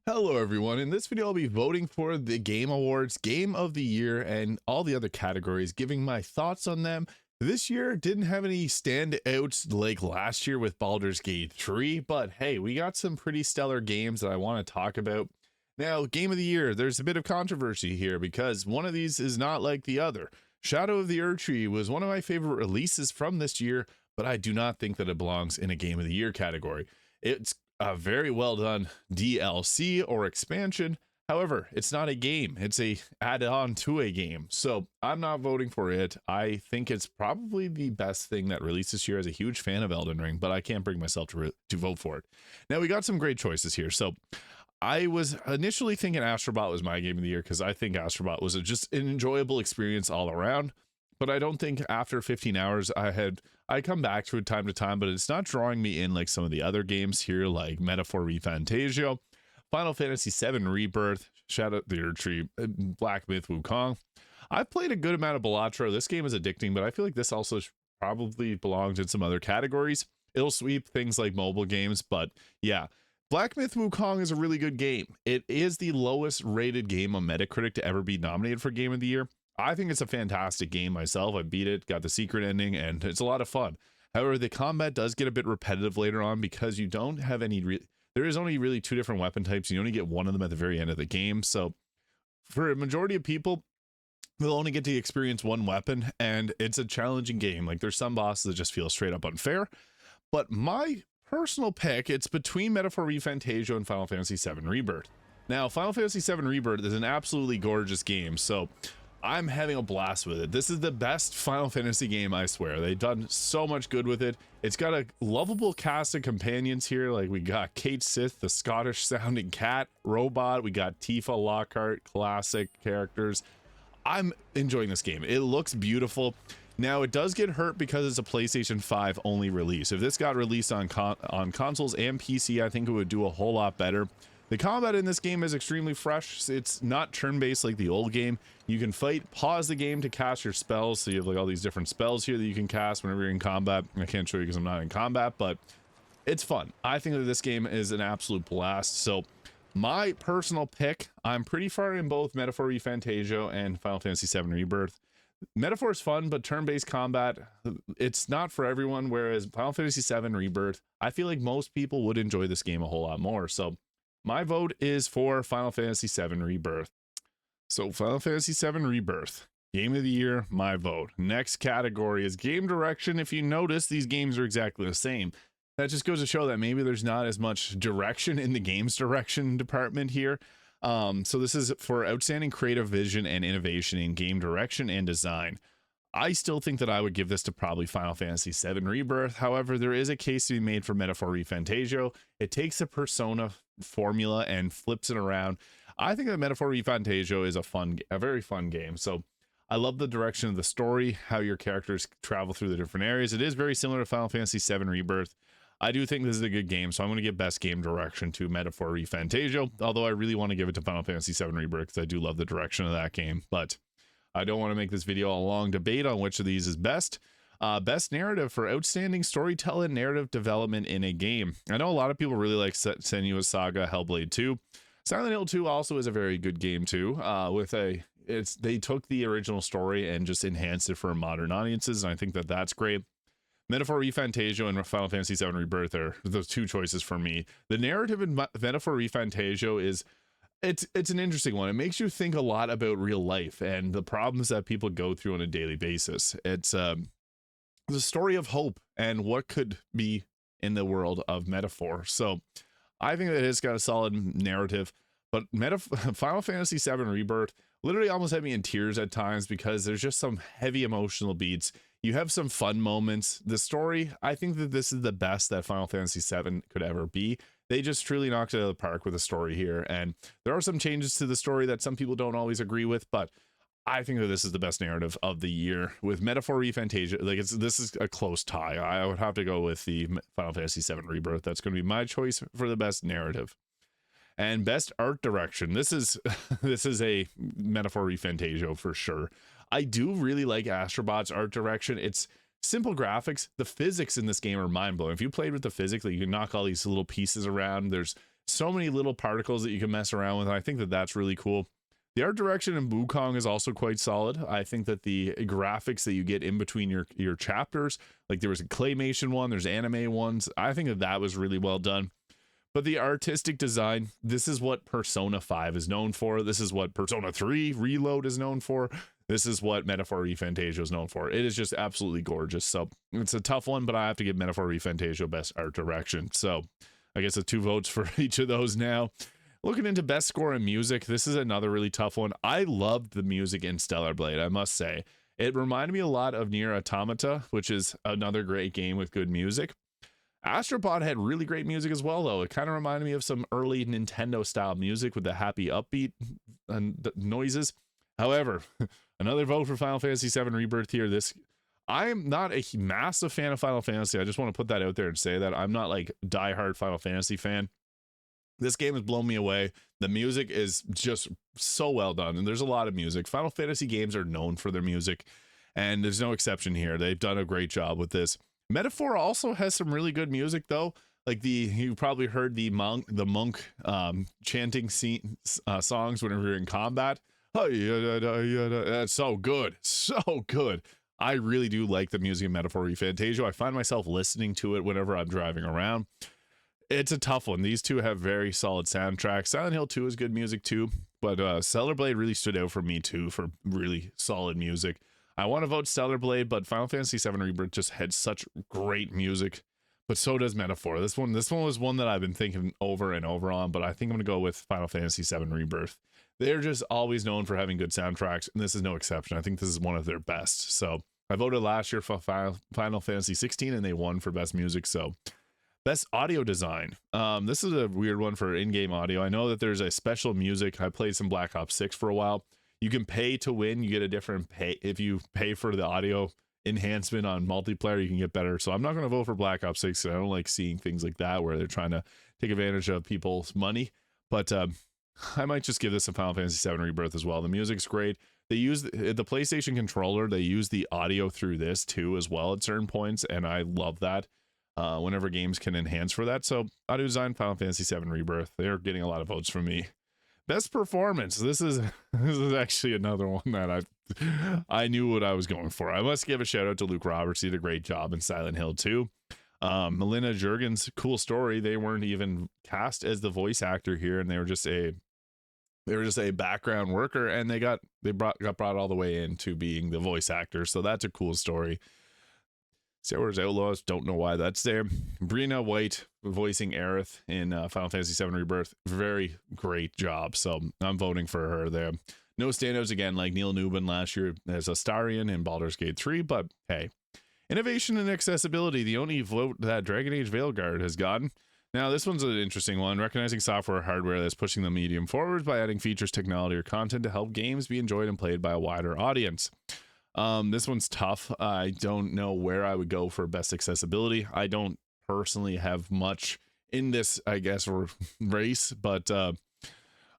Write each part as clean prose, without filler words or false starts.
Hello everyone, in this video I'll be voting for the Game Awards, Game of the Year, and all the other categories, giving my thoughts on them. This year didn't have any standouts like last year with Baldur's Gate 3, but hey, we got some pretty stellar games that I want to talk about. Now, Game of the Year, there's a bit of controversy here because one of these is not like the other. Shadow of the Erdtree was one of my favorite releases from this year, but I do not think that it belongs in a Game of the Year category. It's a very well done DLC or expansion. However, it's not a game. It's a add-on to a game. So I'm not voting for it. I think it's probably the best thing that released this year as a huge fan of Elden Ring, but I can't bring myself to vote for it. Now, we got some great choices here. So I was initially thinking Astrobot was my game of the year because I think Astrobot was just an enjoyable experience all around. But I don't think after 15 hours I come back to it time to time, but it's not drawing me in like some of the other games here, like Metaphor ReFantazio, Final Fantasy VII Rebirth, Shadow of the Erdtree, Black Myth Wukong. I've played a good amount of Balatro. This game is addicting, but I feel like this also probably belongs in some other categories. It'll sweep things like mobile games, but yeah. Black Myth Wukong is a really good game. It is the lowest rated game on Metacritic to ever be nominated for Game of the Year. I think it's a fantastic game myself. I beat it, got the secret ending, and it's a lot of fun. However, the combat does get a bit repetitive later on because you don't have any there is only really two different weapon types. You only get one of them at the very end of the game. So for a majority of people, they'll only get to experience one weapon, and it's a challenging game. Like there's some bosses that just feel straight up unfair. But my personal pick, it's between Metaphor ReFantazio and Final Fantasy VII Rebirth. Now, Final Fantasy VII Rebirth is an absolutely gorgeous game. So I'm having a blast with it. This is the best Final Fantasy game, I swear. They've done so much good with it. It's got a lovable cast of companions here. Like we got Kate Sith, the Scottish sounding cat robot. We got Tifa Lockhart, classic characters. I'm enjoying this game. It looks beautiful. Now it does get hurt because it's a PlayStation 5 only release. If this got released on consoles and PC, I think it would do a whole lot better. The combat in this game is extremely fresh. It's not turn-based like the old game. You can fight, pause the game to cast your spells. So you have like all these different spells here that you can cast whenever you're in combat. I can't show you because I'm not in combat, but it's fun. I think that this game is an absolute blast. So my personal pick, I'm pretty far in both Metaphor ReFantazio and Final Fantasy VII Rebirth. Metaphor is fun, but turn-based combat, it's not for everyone. Whereas Final Fantasy VII Rebirth, I feel like most people would enjoy this game a whole lot more. So my vote is for Final Fantasy VII Rebirth. So Final Fantasy VII Rebirth, Game of the Year, my vote. Next category is Game Direction. If you notice, these games are exactly the same. That just goes to show that maybe there's not as much direction in the games direction department here. So this is for Outstanding Creative Vision and Innovation in Game Direction and Design. I still think that I would give this to probably Final Fantasy VII Rebirth. However, there is a case to be made for Metaphor ReFantazio. It takes a Persona formula and flips it around. I think that Metaphor ReFantazio is a very fun game. So I love the direction of the story, how your characters travel through the different areas. It is very similar to Final Fantasy VII Rebirth. I do think this is a good game, so I'm going to give Best Game Direction to Metaphor ReFantazio, although I really want to give it to Final Fantasy VII Rebirth because I do love the direction of that game. But I don't want to make this video a long debate on which of these is best. Best Narrative for Outstanding Storytelling Narrative Development in a Game. I know a lot of people really like Senua's Saga Hellblade 2. Silent Hill 2 also is a very good game too. They took the original story and just enhanced it for modern audiences, and I think that that's great. Metaphor ReFantazio and Final Fantasy VII Rebirth are those two choices for me. The narrative in Metaphor ReFantazio is it's an interesting one. It makes you think a lot about real life and the problems that people go through on a daily basis. It's the story of hope and what could be in the world of Metaphor. So I think that it's got a solid narrative, but Final Fantasy VII Rebirth literally almost had me in tears at times because there's just some heavy emotional beats. You have some fun moments. The story, I think that this is the best that Final Fantasy VII could ever be. They just truly knocked it out of the park with the story here. And there are some changes to the story that some people don't always agree with, but I think that this is the best narrative of the year. With Metaphor ReFantazio, like this is a close tie. I would have to go with the Final Fantasy VII Rebirth. That's going to be my choice for the best narrative. And Best Art Direction. This is a Metaphor ReFantazio for sure. I do really like Astrobot's art direction. It's simple graphics. The physics in this game are mind-blowing. If you played with the physics, like you can knock all these little pieces around. There's So many little particles that you can mess around with. And I think that that's really cool. The art direction in Wukong is also quite solid. I think that the graphics that you get in between your chapters, like there was a claymation one, there's anime ones. I think that that was really well done. But the artistic design, this is what Persona 5 is known for. This is what Persona 3 Reload is known for. This is what Metaphor ReFantazio is known for. It is just absolutely gorgeous. So it's a tough one, but I have to give Metaphor ReFantazio best art direction. So I guess the 2 votes for each of those now. Looking into best score in music, this is another really tough one. I loved the music in Stellar Blade, I must say. It reminded me a lot of Nier Automata, which is another great game with good music. Astrobot had really great music as well, though. It kind of reminded me of some early Nintendo style music with the happy upbeat noises. However, another vote for Final Fantasy VII Rebirth here. I am not a massive fan of Final Fantasy. I just want to put that out there and say that I'm not like diehard Final Fantasy fan. This game has blown me away. The music is just so well done, and there's a lot of music. Final Fantasy games are known for their music, and there's no exception here. They've done a great job with this. Metaphor also has some really good music, though. Like you probably heard the monk chanting songs whenever you're in combat. Oh yeah, that's so good, so good. I really do like the music in Metaphor ReFantazio. I find myself listening to it whenever I'm driving around. It's a tough one. These two have very solid soundtracks. Silent Hill 2 is good music too, but Stellar Blade really stood out for me too for really solid music. I want to vote Stellar Blade, but Final Fantasy VII Rebirth just had such great music, but so does Metaphor. This one was one that I've been thinking over and over on, but I think I'm going to go with Final Fantasy VII Rebirth. They're just always known for having good soundtracks, and this is no exception. I think this is one of their best. So I voted last year for Final Fantasy 16, and they won for best music. So best audio design. This is a weird one for in-game audio. I know that there's a special music. I played some Black Ops 6 for a while. You can pay to win. You get a different pay. If you pay for the audio enhancement on multiplayer, you can get better. So I'm not going to vote for Black Ops 6. I don't like seeing things like that where they're trying to take advantage of people's money. But I might just give this a Final Fantasy VII Rebirth as well. The music's great. They use the PlayStation controller. They use the audio through this too as well at certain points, and I love that. Whenever games can enhance for that. So audio design, Final Fantasy VII Rebirth. They're getting a lot of votes from me. Best performance. This is actually another one that I knew what I was going for. I must give a shout out to Luke Roberts. He did a great job in Silent Hill 2. Melina Juergens, cool story. They weren't even cast as the voice actor here, and they were just a background worker, and they got brought all the way into being the voice actor. So that's a cool story. Star Wars Outlaws, don't know why that's there. Brina White voicing Aerith in Final Fantasy VII Rebirth, very great job. So I'm voting for her there. No standouts again, like Neil Newbin last year as Astarion in Baldur's Gate 3, but hey. Innovation and accessibility, the only vote that Dragon Age Veilguard has gotten. Now, this one's an interesting one. Recognizing software or hardware that's pushing the medium forward by adding features, technology, or content to help games be enjoyed and played by a wider audience. This one's tough. I don't know where I would go for best accessibility. I don't personally have much in this, I guess, race, but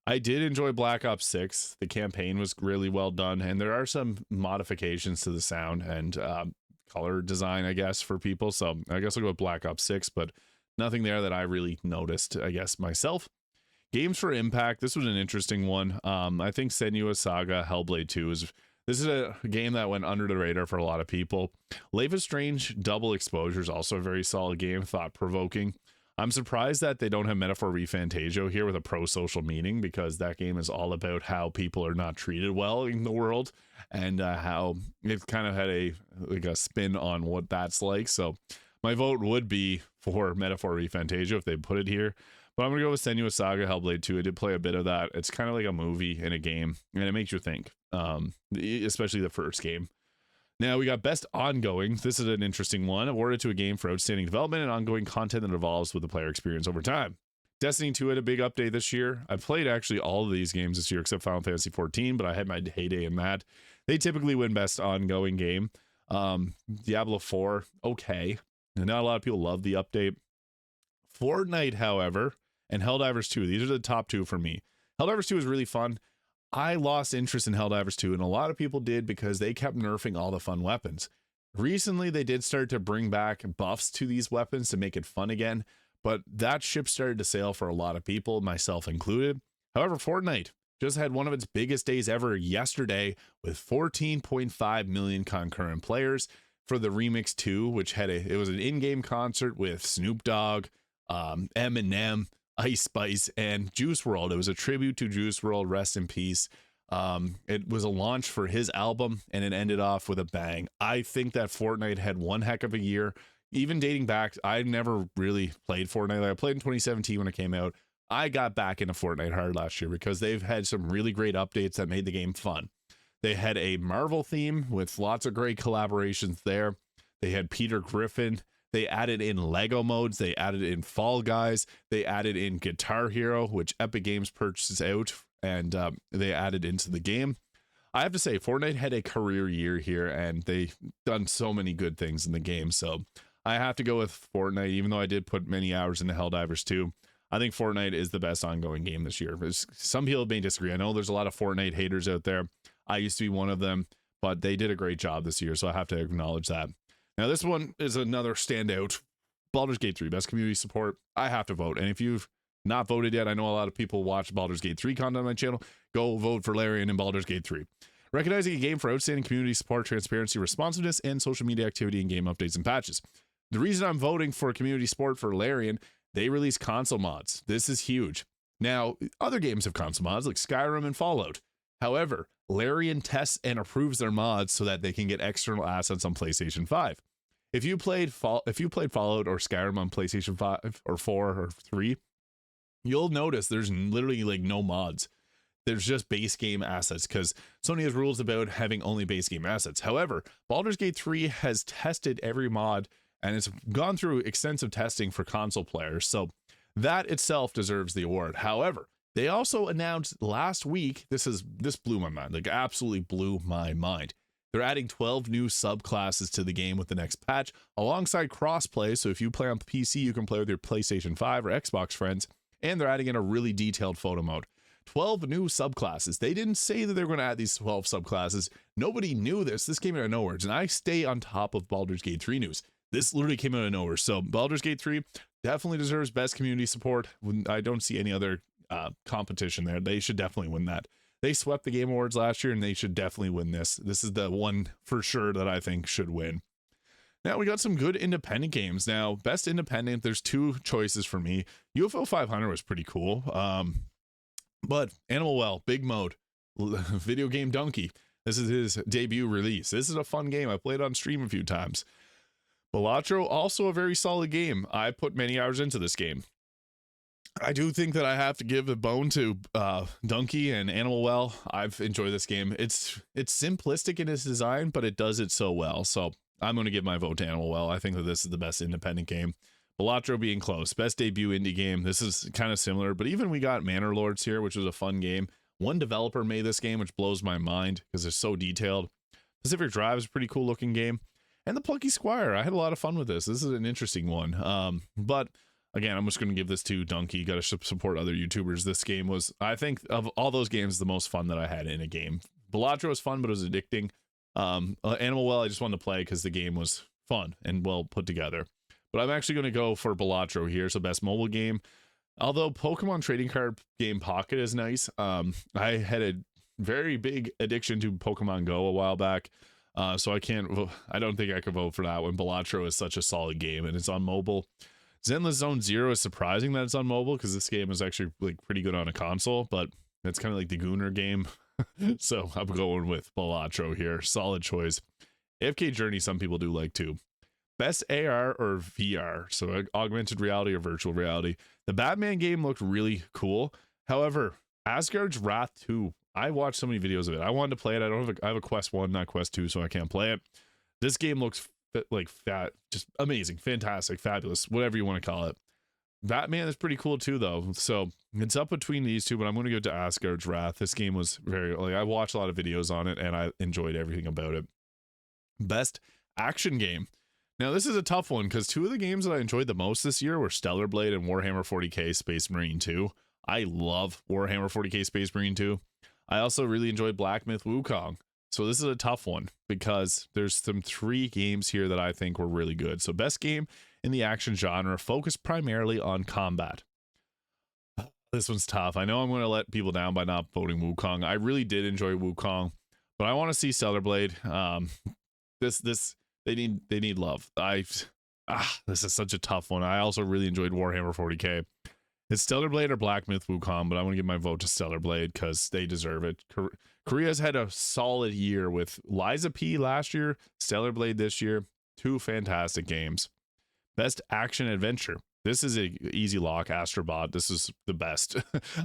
I did enjoy Black Ops 6. The campaign was really well done, and there are some modifications to the sound and color design, I guess, for people. So I guess I'll go with Black Ops 6, but nothing there that I really noticed, I guess, myself. Games for Impact. This was an interesting one. I think Senua's Saga Hellblade 2 is... This is a game that went under the radar for a lot of people. Life is Strange Double Exposure is also a very solid game, thought-provoking. I'm surprised that they don't have Metaphor ReFantazio here with a pro-social meaning, because that game is all about how people are not treated well in the world, and how it kind of had a spin on what that's like. So my vote would be for Metaphor ReFantazio if they put it here. But I'm going to go with Senua's Saga Hellblade 2. I did play a bit of that. It's kind of like a movie in a game, and it makes you think, especially the first game. Now, we got Best Ongoing. This is an interesting one. Awarded to a game for outstanding development and ongoing content that evolves with the player experience over time. Destiny 2 had a big update this year. I played actually all of these games this year except Final Fantasy 14, but I had my heyday in that. They typically win Best Ongoing Game. Diablo 4, okay. And not a lot of people love the update. Fortnite, however, and Helldivers 2. These are the top two for me. Helldivers 2 is really fun. I lost interest in Helldivers 2, and a lot of people did because they kept nerfing all the fun weapons. Recently, they did start to bring back buffs to these weapons to make it fun again, but that ship started to sail for a lot of people, myself included. However, Fortnite just had one of its biggest days ever yesterday with 14.5 million concurrent players for the Remix 2, which had it was an in-game concert with Snoop Dogg, Eminem, Ice Spice, and Juice WRLD. It was a tribute to Juice WRLD, rest in peace. It was a launch for his album, and it ended off with a bang. I think that Fortnite had one heck of a year, even dating back. I never really played Fortnite. I played in 2017 when it came out. I got back into Fortnite hard last year because they've had some really great updates that made the game fun. They had a Marvel theme with lots of great collaborations there. They had Peter Griffin. They added in Lego modes. They added in Fall Guys. They added in Guitar Hero, which Epic Games purchases out, and they added into the game. I have to say, Fortnite had a career year here, and they've done so many good things in the game. So I have to go with Fortnite, even though I did put many hours into Helldivers 2. I think Fortnite is the best ongoing game this year. Some people may disagree. I know there's a lot of Fortnite haters out there. I used to be one of them, but they did a great job this year, so I have to acknowledge that. Now, this one is another standout. Baldur's Gate 3, best community support. I have to vote. And if you've not voted yet, I know a lot of people watch Baldur's Gate 3 content on my channel. Go vote for Larian in Baldur's Gate 3. Recognizing a game for outstanding community support, transparency, responsiveness, and social media activity in game updates and patches. The reason I'm voting for community support for Larian, they release console mods. This is huge. Now, other games have console mods like Skyrim and Fallout. However, Larian tests and approves their mods so that they can get external assets on PlayStation 5. If you played Fallout or Skyrim on PlayStation 5 or 4 or 3, you'll notice there's literally like no mods. There's just base game assets because Sony has rules about having only base game assets. However, Baldur's Gate 3 has tested every mod and it's gone through extensive testing for console players. So that itself deserves the award. However, they also announced last week, this blew my mind, like absolutely blew my mind. They're adding 12 new subclasses to the game with the next patch alongside crossplay. So if you play on PC, you can play with your PlayStation 5 or Xbox friends, and they're adding in a really detailed photo mode. 12 new subclasses. They didn't say that they were going to add these 12 subclasses. Nobody knew this. This came out of nowhere. And I stay on top of Baldur's Gate 3 news. This literally came out of nowhere. So Baldur's Gate 3 definitely deserves best community support. I don't see any other competition there. They should definitely win that. They swept the Game Awards last year, and they should definitely win this. This is the one for sure that I think should win. Now, we got some good independent games. Now, best independent, there's two choices for me. UFO 500 was pretty cool. But Animal Well, Big Mode, Video Game Donkey. This is his debut release. This is a fun game. I played on stream a few times. Balatro, also a very solid game. I put many hours into this game. I do think that I have to give a bone to Donkey and Animal Well. I've enjoyed this game. It's simplistic in its design, but it does it so well. So I'm going to give my vote to Animal Well. I think that this is the best independent game. Balatro being close. Best debut indie game. This is kind of similar, but even we got Manor Lords here, which was a fun game. One developer made this game, which blows my mind because it's so detailed. Pacific Drive is a pretty cool looking game. And the Plucky Squire. I had a lot of fun with this. This is an interesting one. But again, I'm just going to give this to Donkey. Got to support other YouTubers. This game was, I think, of all those games, the most fun that I had in a game. Balatro was fun, but it was addicting. Animal Well, I just wanted to play because the game was fun and well put together. But I'm actually going to go for Balatro here. So best mobile game. Although Pokemon Trading Card Game Pocket is nice. I had a very big addiction to Pokemon Go a while back. So I don't think I could vote for that one. Balatro is such a solid game and it's on mobile. Zenless Zone Zero is surprising that it's on mobile because this game is actually like pretty good on a console, but it's kind of like the Gooner game. So I'm going with Balatro here. Solid choice. AFK Journey, some people do like too. Best AR or VR, so augmented reality or virtual reality. The Batman game looked really cool. However, Asgard's Wrath 2, I watched so many videos of it. I wanted to play it. I have a Quest 1, not Quest 2, so I can't play it. This game looks like just amazing, fantastic, fabulous, whatever you want to call it. Batman is pretty cool too, though. So it's up between these two, but I'm going to go to Asgard's Wrath. This game was I watched a lot of videos on it and I enjoyed everything about it. Best action game. Now, this is a tough one because two of the games that I enjoyed the most this year were Stellar Blade and Warhammer 40k Space Marine 2. I love Warhammer 40k Space Marine 2. I also really enjoyed Black Myth Wukong. So this is a tough one because there's some 3 games here that I think were really good. So best game in the action genre, focused primarily on combat. This one's tough. I know I'm going to let people down by not voting Wukong. I really did enjoy Wukong, but I want to see Stellar Blade. They need love. This is such a tough one. I also really enjoyed Warhammer 40k. It's Stellar Blade or Black Myth Wukong, but I want to give my vote to Stellar Blade because they deserve it. Korea's had a solid year with Liza P last year, Stellar Blade this year. 2 fantastic games. Best action adventure. This is a easy lock. Astrobot. This is the best.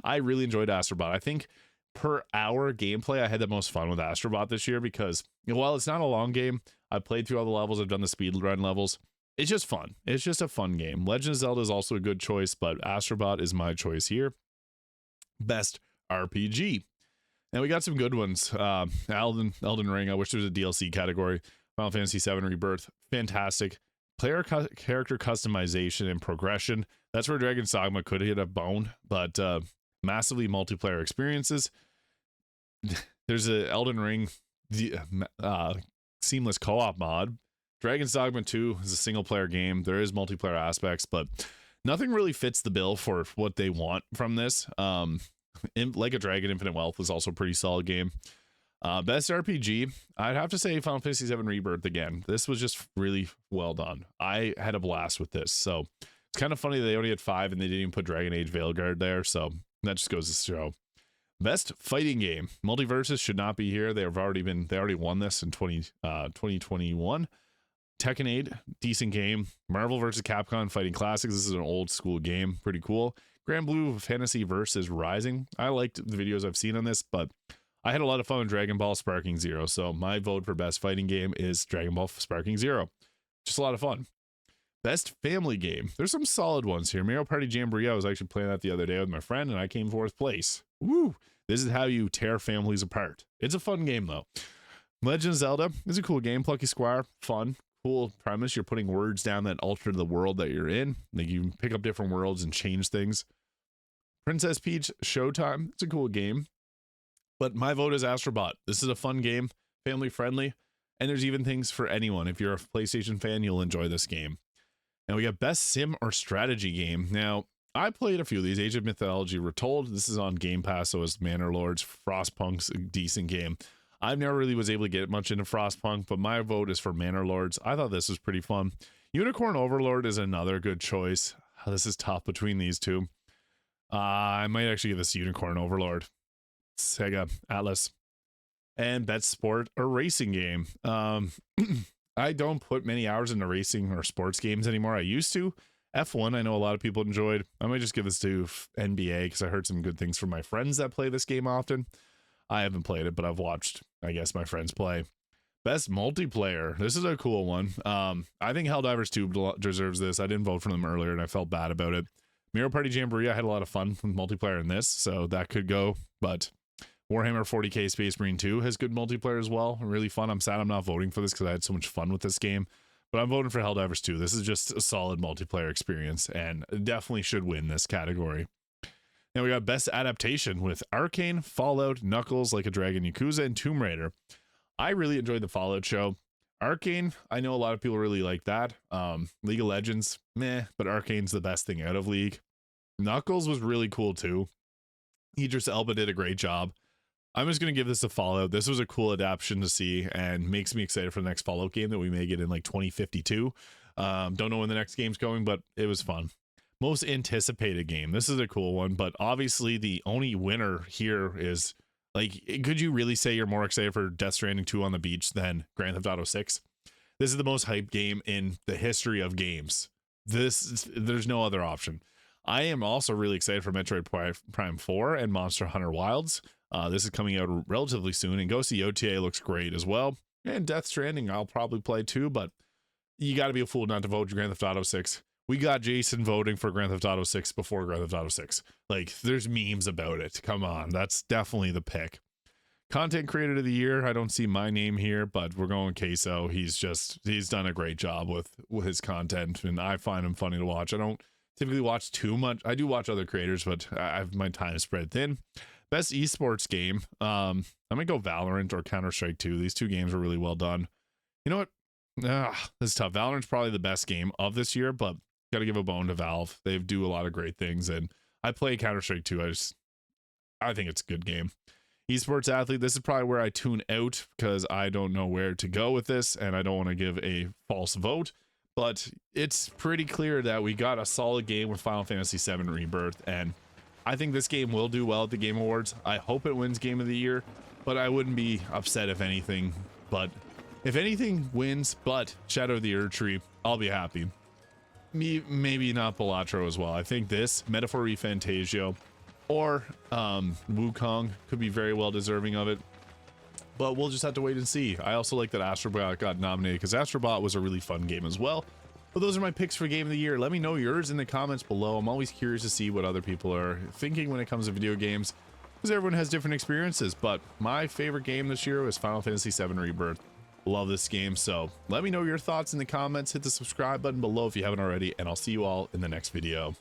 I really enjoyed Astrobot. I think per hour gameplay, I had the most fun with Astrobot this year because while it's not a long game, I've played through all the levels. I've done the speedrun levels. It's just fun. It's just a fun game. Legend of Zelda is also a good choice, but Astrobot is my choice here. Best RPG. And we got some good ones. Elden Ring. I wish there was a DLC category. Final Fantasy VII Rebirth. Fantastic. Player character customization and progression. That's where Dragon's Dogma could hit a bone, but massively multiplayer experiences. There's a Elden Ring seamless co-op mod. Dragon's Dogma 2 is a single player game. There is multiplayer aspects, but nothing really fits the bill for what they want from this. Like a Dragon Infinite Wealth was also a pretty solid game. Best RPG, I'd have to say Final Fantasy VII Rebirth again. This was just really well done. I had a blast with this. So it's kind of funny they only had 5 and they didn't even put Dragon Age Veilguard there. So that just goes to show. Best fighting game. Multiverses should not be here. They already won this in 2021. Tekken 8, decent game. Marvel vs. Capcom Fighting Classics. This is an old school game. Pretty cool. Grand Blue Fantasy versus Rising. I liked the videos I've seen on this, but I had a lot of fun with Dragon Ball Sparking Zero. So my vote for best fighting game is Dragon Ball Sparking Zero. Just a lot of fun. Best family game. There's some solid ones here. Mario Party Jamboree. I was actually playing that the other day with my friend, and I came 4th place. Woo! This is how you tear families apart. It's a fun game, though. Legend of Zelda is a cool game. Plucky Squire. Fun. Cool premise. You're putting words down that alter the world that you're in. Like you pick up different worlds and change things. Princess Peach Showtime. It's a cool game. But my vote is Astrobot. This is a fun game. Family friendly. And there's even things for anyone. If you're a PlayStation fan, you'll enjoy this game. Now we got best sim or strategy game. Now I played a few of these. Age of Mythology Retold. This is on Game Pass, so is Manor Lords. Frostpunk's a decent game. I never really was able to get much into Frostpunk, but my vote is for Manor Lords. I thought this was pretty fun. Unicorn Overlord is another good choice. This is tough between these two. I might actually give this Unicorn Overlord. Sega Atlas. And best sport or racing game. I don't put many hours into racing or sports games anymore. I used to. F1, I know a lot of people enjoyed. I might just give this to NBA because I heard some good things from my friends that play this game often. I haven't played it, but I've watched, I guess, my friends play. Best multiplayer. This is a cool one. I think Helldivers 2 deserves this. I didn't vote for them earlier, and I felt bad about it. Mario Party Jamboree, I had a lot of fun with multiplayer in this, so that could go. But Warhammer 40k Space Marine 2 has good multiplayer as well. Really fun. I'm sad I'm not voting for this because I had so much fun with this game. But I'm voting for Helldivers 2. This is just a solid multiplayer experience and definitely should win this category. Now we got best adaptation with Arcane, Fallout, Knuckles, Like a Dragon, Yakuza, and Tomb Raider. I really enjoyed the Fallout show. Arcane, I know a lot of people really like that. League of Legends, meh, but Arcane's the best thing out of League. Knuckles was really cool too. Idris Elba did a great job. I'm just going to give this a Fallout. This was a cool adaptation to see and makes me excited for the next Fallout game that we may get in like 2052. Don't know when the next game's going, but it was fun. Most anticipated game. This is a cool one, but obviously the only winner here is, like, could you really say you're more excited for Death Stranding 2 on the beach than Grand Theft Auto 6? This is the most hyped game in the history of games. There's no other option. I am also really excited for Metroid Prime 4 and Monster Hunter Wilds. This is coming out relatively soon, and GOTY OTA looks great as well. And Death Stranding I'll probably play too, but you got to be a fool not to vote for Grand Theft Auto 6. We got Jason voting for Grand Theft Auto 6 before Grand Theft Auto 6. Like, there's memes about it. Come on, that's definitely the pick. Content Creator of the Year, I don't see my name here, but we're going Queso. He's done a great job with his content, and I find him funny to watch. I don't typically watch too much. I do watch other creators, but my time is spread thin. Best esports game. I'm gonna go Valorant or Counter-Strike 2. These two games were really well done. You know what? This is tough. Valorant's probably the best game of this year, but gotta give a bone to Valve. They do a lot of great things, and I play Counter-Strike 2. I think it's a good game. Esports athlete. This is probably where I tune out because I don't know where to go with this, and I don't want to give a false vote. But it's pretty clear that we got a solid game with Final Fantasy VII Rebirth, and I think this game will do well at the Game Awards. I hope it wins Game of the Year, but I wouldn't be upset if anything. But if anything wins, but Shadow of the Erdtree, I'll be happy. Maybe not Balatro as well. I think this, Metaphor Refantasio, or Wukong could be very well deserving of it. But we'll just have to wait and see. I also like that Astrobot got nominated because Astrobot was a really fun game as well. But those are my picks for Game of the Year. Let me know yours in the comments below. I'm always curious to see what other people are thinking when it comes to video games, because everyone has different experiences. But my favorite game this year was Final Fantasy VII Rebirth. Love this game. So let me know your thoughts in the comments. Hit the subscribe button below if you haven't already, and I'll see you all in the next video.